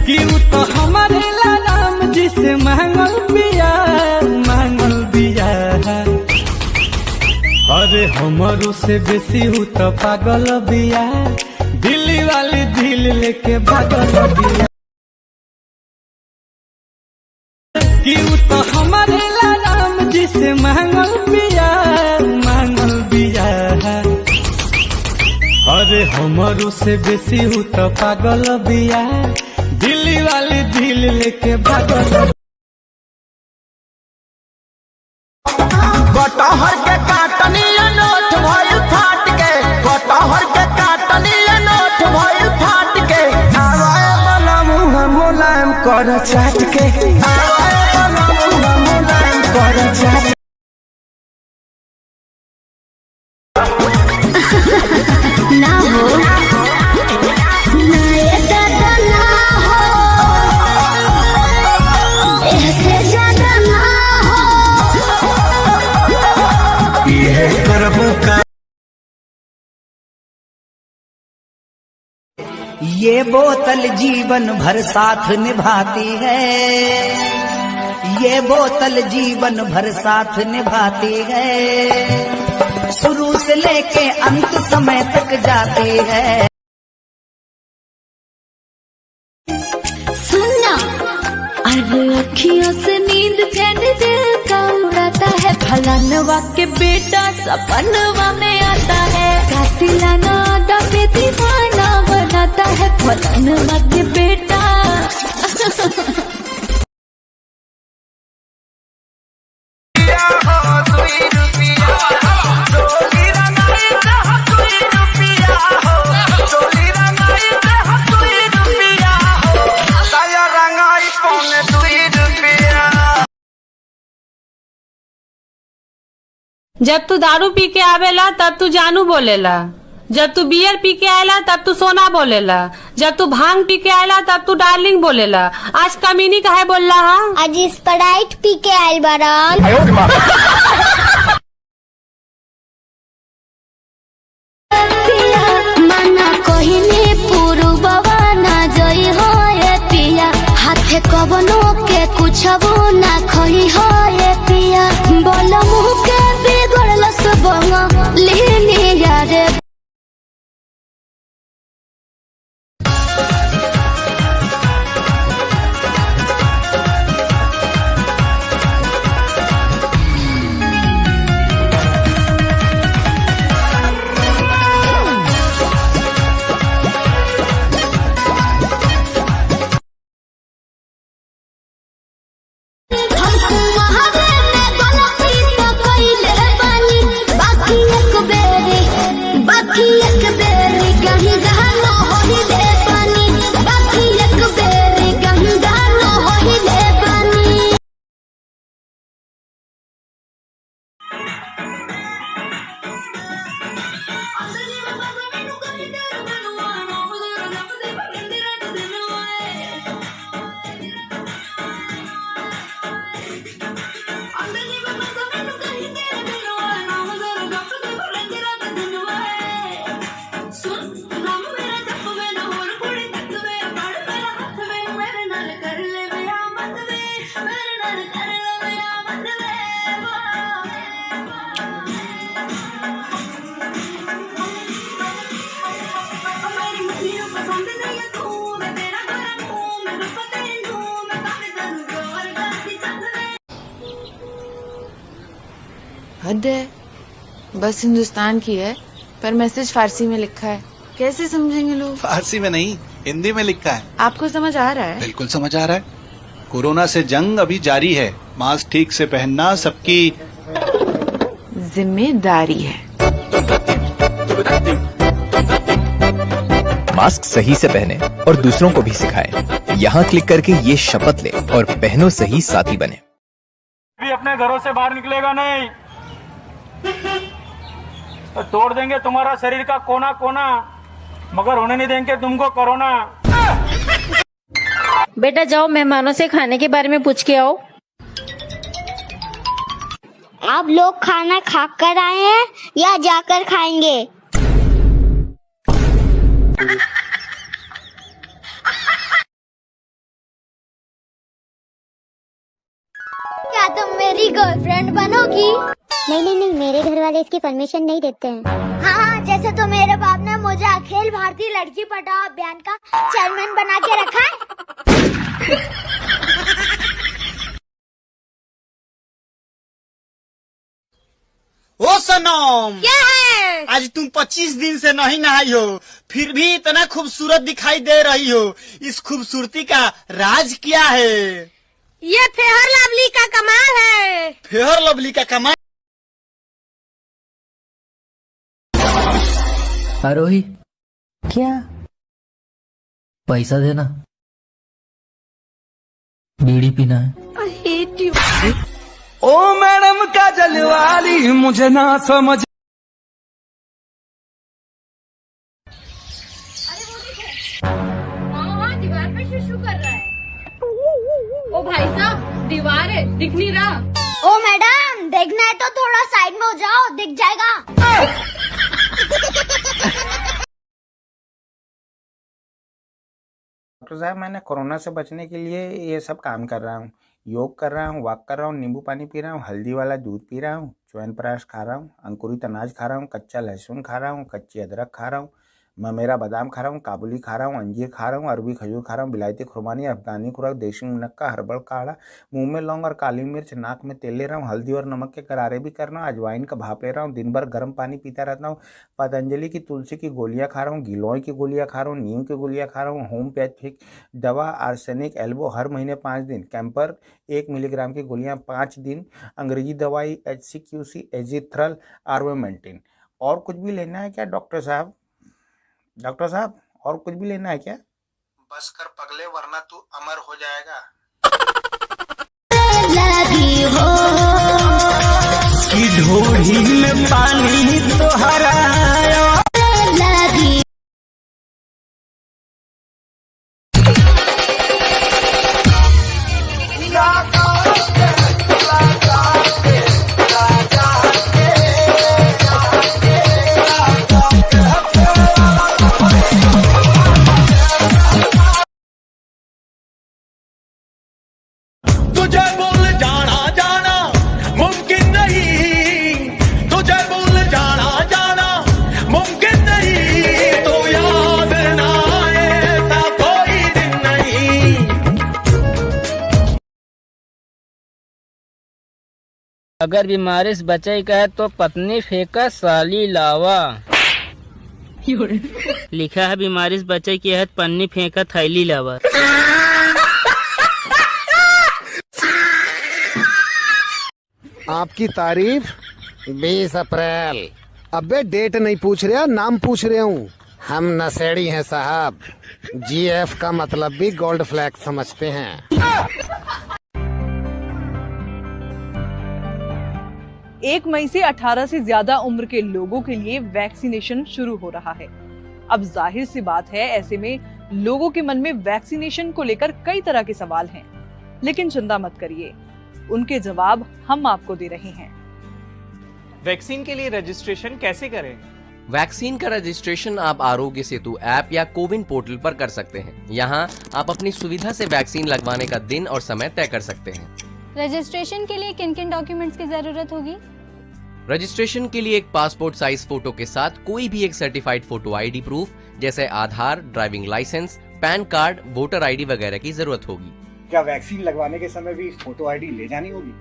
कि उ तो हमारे राम जी से मांगल बिया। अरे हमारो से बेसी हूँ तो पागल बिया, दिल्ली वाली दिल लेके भागल बिया। कि उ तो हमारे राम जी से मांगल बिया। अरे हमारो से बेसी हूँ तो पागल बिया, दिल्ली वाली दिल लेके भागल। कटहर के काटनी नोट भइल फाट के, कटहर के काटनी नोट भइल फाट के। आवाए वाला मुँह मुलायम कर चाट के, आवाए वाला मुँह मुलायम कर चाट। ना हो ना ये दादा ना हो, ऐसे ज्यादा ना हो। ये करबू का ये बोतल जीवन भर साथ निभाती है, ये बोतल जीवन भर साथ निभाती है। शुरू से लेके अंत समय तक जाती है। सुनना, अरे अखियों से नींद चैन दिल का उड़ाता है। फलानवा के बेटा सपनवा में आता है, कातिलाना आदा पे दीवाना बनाता है। फलानवा के बेटा जब तू दारू पी के आवेला तब तू जानू बोलेला, जब तू बियर पी के आयला तब तू सोना बोलेला, जब तू भांग पी के आयला तब तू डार्लिंग बोलेला। आज कमीनी काहे बोल रहा? आज स्प्राइट पी के आयल बारान। मना कहिने पुरुबवा ना जई हो ये पिया, हाथे कवनो के कुछबो ना खई हो ये पिया। बोल मुँह के बिगड़ल सब लेने यारे। हद है, बस हिंदुस्तान की है पर मैसेज फारसी में लिखा है, कैसे समझेंगे लोग? फारसी में नहीं, हिंदी में लिखा है। आपको समझ आ रहा है? बिल्कुल समझ आ रहा है। कोरोना से जंग अभी जारी है, मास्क ठीक से पहनना सबकी जिम्मेदारी है। मास्क सही से पहने और दूसरों को भी सिखाएं। यहाँ क्लिक करके ये शपथ ले और पहनो सही साथी बने। भी अपने घरों से बाहर निकलेगा नहीं तो तोड़ देंगे तुम्हारा शरीर का कोना कोना, मगर होने नहीं देंगे तुमको कोरोना। बेटा जाओ मेहमानों से खाने के बारे में पूछ के आओ। आप लोग खाना खाकर आए हैं या जाकर खाएंगे? मेरी गर्लफ्रेंड बनोगी? नहीं नहीं नहीं, मेरे घर वाले इसकी परमिशन नहीं देते हैं। हाँ, जैसे तो मेरे बाप ने मुझे अखिल भारतीय लड़की पढ़ाओ अभियान का चेयरमैन बना के रखा है। ओ सनम, क्या है? आज तुम 25 दिन से नहीं नहाई हो, फिर भी इतना खूबसूरत दिखाई दे रही हो। इस खूबसूरती का राज क्या है? ये फेयर लवली का कमाल है। फेयर लवली का कमाल? आरोही, क्या पैसा देना, बीड़ी पीना है। I hate you. ओ मैडम काजल वाली मुझे ना समझ। हाँ, दीवार पे शुशु कर रहा है। ओ भाई साहब, दीवार है, दिख नहीं रहा। ओ मैडम, देखना है तो थोड़ा साइड में हो जाओ, दिख जाएगा। डॉक्टर साहब, मैंने कोरोना से बचने के लिए ये सब काम कर रहा हूँ। योग कर रहा हूँ, वॉक कर रहा हूँ, नींबू पानी पी रहा हूँ, हल्दी वाला दूध पी रहा हूँ, च्यवनप्राश खा रहा हूँ, अंकुरित अनाज खा रहा हूँ, कच्चा लहसुन खा रहा हूँ, कच्ची अदरक खा रहा हूँ, ममेरा बादाम खा रहा हूँ, काबुली खा रहा हूँ, अंजीर खा रहा हूँ, अरबी खजूर खा रहा हूँ, बिलायती खुरमानी, अफगानी खुराक, देसी मुनक्का, हर्बल काढ़ा, मुंह में लौंग और काली मिर्च, नाक में तेल ले रहा हूँ, हल्दी और नमक के करारे भी कर रहा हूँ, अजवाइन का भाप ले रहा हूँ, दिन भर गर्म पानी पीता रहता हूँ, पतंजलि की तुलसी की गोलियाँ खा रहा हूँ, गिलोय की गोलियाँ खा रहा हूँ, नीम की गोलियाँ खा रहा हूँ, होम्योपैथिक दवा आर्सेनिक एल्बो हर महीने 5 दिन, कैंपर 1 मिलीग्राम की गोलियाँ 5 दिन, अंग्रेजी दवाई HCQC एजिथ्रल आर्वेमेंटिन। और कुछ भी लेना है क्या डॉक्टर साहब? डॉक्टर साहब, और कुछ भी लेना है क्या? बस कर पगले, वरना तू अमर हो जाएगा। लगी हो कि ढोढ़ी में पानी तो हराया लगी। तुझे भूल जाना जाना मुमकिन नहीं, तुझे भूल जाना जाना मुमकिन नहीं, तो याद ना आए ऐसा कोई दिन नहीं। अगर बीमारी से बचे का है तो पत्नी फेंका साली लावा। लिखा है बीमारी से बचे की है पन्नी फेंका थैली लावा। आपकी तारीफ 20 अप्रैल। अबे डेट नहीं पूछ रहा, नाम पूछ रहे हूँ। हम नशेड़ी हैं साहब, GF का मतलब भी गोल्ड फ्लैग समझते हैं। 1 मई से 18 से ज्यादा उम्र के लोगों के लिए वैक्सीनेशन शुरू हो रहा है। अब जाहिर सी बात है, ऐसे में लोगों के मन में वैक्सीनेशन को लेकर कई तरह के सवाल हैं, लेकिन चिंता मत करिए, उनके जवाब हम आपको दे रहे हैं। वैक्सीन के लिए रजिस्ट्रेशन कैसे करें? वैक्सीन का रजिस्ट्रेशन आप आरोग्य सेतु ऐप या कोविन पोर्टल पर कर सकते हैं। यहाँ आप अपनी सुविधा से वैक्सीन लगवाने का दिन और समय तय कर सकते हैं। रजिस्ट्रेशन के लिए किन किन डॉक्यूमेंट्स की जरूरत होगी? रजिस्ट्रेशन के लिए एक पासपोर्ट साइज फोटो के साथ कोई भी एक सर्टिफाइड फोटो ID प्रूफ जैसे Aadhaar, driving licence, PAN card, voter ID वगैरह की जरूरत होगी। क्या वैक्सीन लगवाने के समय भी फोटो ID ले जानी होगी?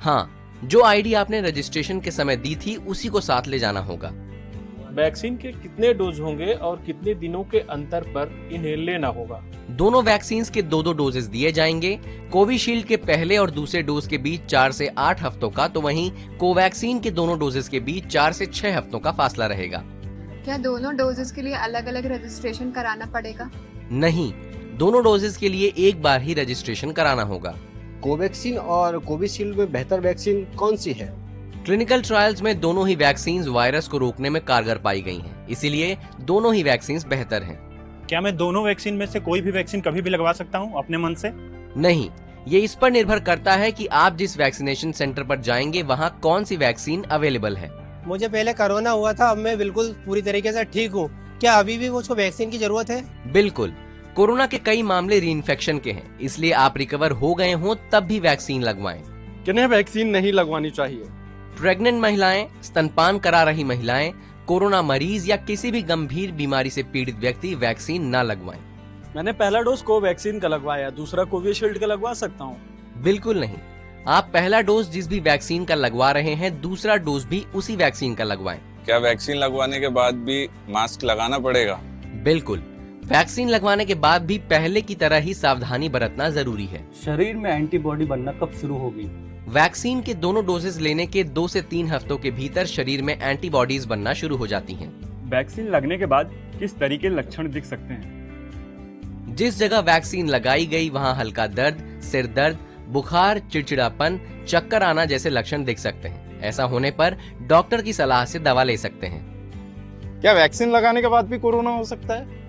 हाँ, जो ID आपने रजिस्ट्रेशन के समय दी थी उसी को साथ ले जाना होगा। वैक्सीन के कितने डोज होंगे और कितने दिनों के अंतर पर इन्हें लेना होगा? दोनों वैक्सीन के 2-2 डोजेस दिए जाएंगे। कोविशील्ड के पहले और दूसरे डोज के बीच 4 से 8 हफ्तों का, तो वहीं कोवैक्सीन के दोनों डोजेस के बीच 4 से 6 हफ्तों का फासला रहेगा। क्या दोनों डोजेस के लिए अलग अलग रजिस्ट्रेशन कराना पड़ेगा? नहीं, दोनों डोजेस के लिए एक बार ही रजिस्ट्रेशन कराना होगा। कोवैक्सीन और कोविशील्ड में बेहतर वैक्सीन कौन सी है? क्लिनिकल ट्रायल्स में दोनों ही वैक्सीन वायरस को रोकने में कारगर पाई गई हैं, इसीलिए दोनों ही वैक्सीन बेहतर हैं। क्या मैं दोनों वैक्सीन में से कोई भी वैक्सीन कभी भी लगवा सकता हूं अपने मन से? नहीं, ये इस पर निर्भर करता है कि आप जिस वैक्सीनेशन सेंटर पर जाएंगे वहाँ कौन सी वैक्सीन अवेलेबल है। मुझे पहले कोरोना हुआ था, अब मैं बिल्कुल पूरी तरीके से ठीक हूँ। क्या अभी भी मुझको वैक्सीन की जरूरत है? बिल्कुल, कोरोना के कई मामले री इन्फेक्शन के हैं, इसलिए आप रिकवर हो गए हों तब भी वैक्सीन लगवाएं। किन्हें वैक्सीन नहीं लगवानी चाहिए? प्रेग्नेंट महिलाएं, स्तनपान करा रही महिलाएं, कोरोना मरीज या किसी भी गंभीर बीमारी से पीड़ित व्यक्ति वैक्सीन न लगवाएं। मैंने पहला डोज कोवैक्सीन का लगवाया, दूसरा कोविशील्ड का लगवा सकता हूँ? बिल्कुल नहीं। आप पहला डोज जिस भी वैक्सीन का लगवा रहे हैं, दूसरा डोज भी उसी वैक्सीन का लगवाएं। क्या वैक्सीन लगवाने के बाद भी मास्क लगाना पड़ेगा? बिल्कुल। वैक्सीन लगवाने के बाद भी पहले की तरह ही सावधानी बरतना जरूरी है। शरीर में एंटीबॉडी बनना कब शुरू होगी? वैक्सीन के दोनों डोजेज लेने के 2 से 3 हफ्तों के भीतर शरीर में एंटीबॉडीज बनना शुरू हो जाती हैं। वैक्सीन लगने के बाद किस तरीके लक्षण दिख सकते हैं? जिस जगह वैक्सीन लगाई गई वहां हल्का दर्द, सिर दर्द, बुखार, चिड़चिड़ापन, चक्कर आना जैसे लक्षण दिख सकते हैं। ऐसा होने पर डॉक्टर की सलाह से दवा ले सकते हैं। क्या वैक्सीन लगाने के बाद भी कोरोना हो सकता है?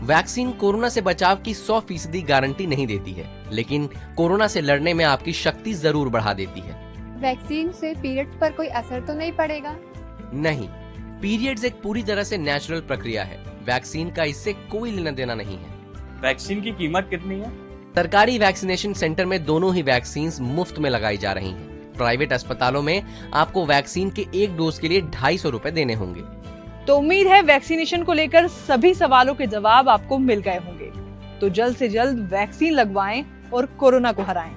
वैक्सीन कोरोना से बचाव की 100% गारंटी नहीं देती है, लेकिन कोरोना से लड़ने में आपकी शक्ति जरूर बढ़ा देती है। वैक्सीन से पीरियड्स पर कोई असर तो नहीं पड़ेगा? नहीं, पीरियड्स एक पूरी तरह से नेचुरल प्रक्रिया है। वैक्सीन का इससे कोई लेना देना नहीं है। वैक्सीन की कीमत कितनी है? सरकारी वैक्सीनेशन सेंटर में दोनों ही वैक्सीन मुफ्त में लगाई जा रही हैं। प्राइवेट अस्पतालों में आपको वैक्सीन के एक डोज के लिए 250 रुपए देने होंगे। तो उम्मीद है वैक्सीनेशन को लेकर सभी सवालों के जवाब आपको मिल गए होंगे। तो जल्द से जल्द वैक्सीन लगवाएं और कोरोना को हराएं।